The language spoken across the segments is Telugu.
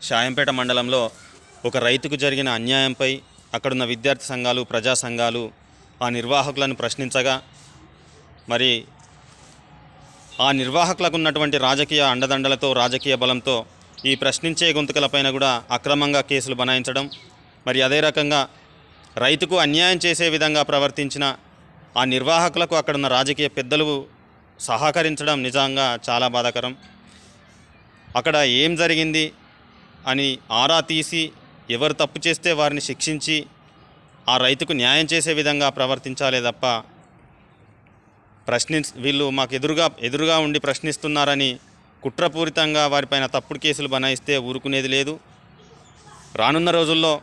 షాయంపేట మండలంలో ఒక రైతుకు జరిగిన అన్యాయంపై అక్కడున్న విద్యార్థి సంఘాలు, ప్రజా సంఘాలు ఆ నిర్వాహకులను ప్రశ్నించగా, మరి ఆ నిర్వాహకులకు ఉన్నటువంటి రాజకీయ అండదండలతో, రాజకీయ బలంతో ఈ ప్రశ్నించే గొంతుకలపైన కూడా అక్రమంగా కేసులు బనాయించడం, మరి అదే రకంగా రైతుకు అన్యాయం చేసే విధంగా ప్రవర్తించిన ఆ నిర్వాహకులకు అక్కడున్న రాజకీయ పెద్దలు సహకరించడం నిజంగా చాలా బాధాకరం. అక్కడ ఏం జరిగింది అని ఆరా తీసి ఎవరు తప్పు చేస్తే వారిని శిక్షించి ఆ రైతుకు న్యాయం చేసే విధంగా ప్రవర్తించాలే తప్ప వీళ్ళు మాకు ఎదురుగా ఉండి ప్రశ్నిస్తున్నారని కుట్రపూరితంగా వారిపైన తప్పుడు కేసులు బనాయిస్తే ఊరుకునేది లేదు. రానున్న రోజుల్లో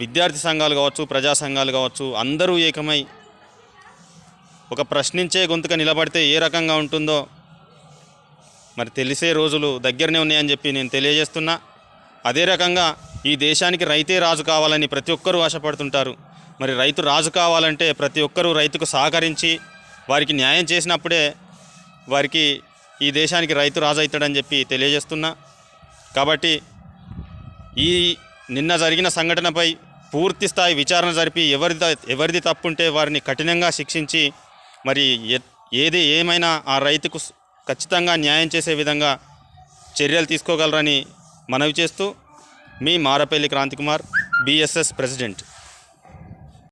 విద్యార్థి సంఘాలు కావచ్చు, ప్రజా సంఘాలు కావచ్చు, అందరూ ఏకమై ఒక ప్రశ్నించే గొంతుక నిలబడితే ఏ రకంగా ఉంటుందో మరి తెలిసే రోజులు దగ్గరనే ఉన్నాయని చెప్పి నేను తెలియజేస్తున్నా. అదే రకంగా ఈ దేశానికి రైతే రాజు కావాలని ప్రతి ఒక్కరూ ఆశపడుతుంటారు. మరి రైతు రాజు కావాలంటే ప్రతి ఒక్కరూ రైతుకు సహకరించి వారికి న్యాయం చేసినప్పుడే వారికి ఈ దేశానికి రైతు రాజు అవుతాడని చెప్పి తెలియజేస్తున్నా. కాబట్టి ఈ నిన్న జరిగిన సంఘటనపై పూర్తి స్థాయి విచారణ జరిపి ఎవరిది తప్పుంటే వారిని కఠినంగా శిక్షించి మరి ఏమైనా ఆ రైతుకు ఖచ్చితంగా న్యాయం చేసే విధంగా చర్యలు తీసుకోగలరని మనవి చేస్తూ మీ మారపల్లి క్రాంతికుమార్, BSS ప్రెసిడెంట్.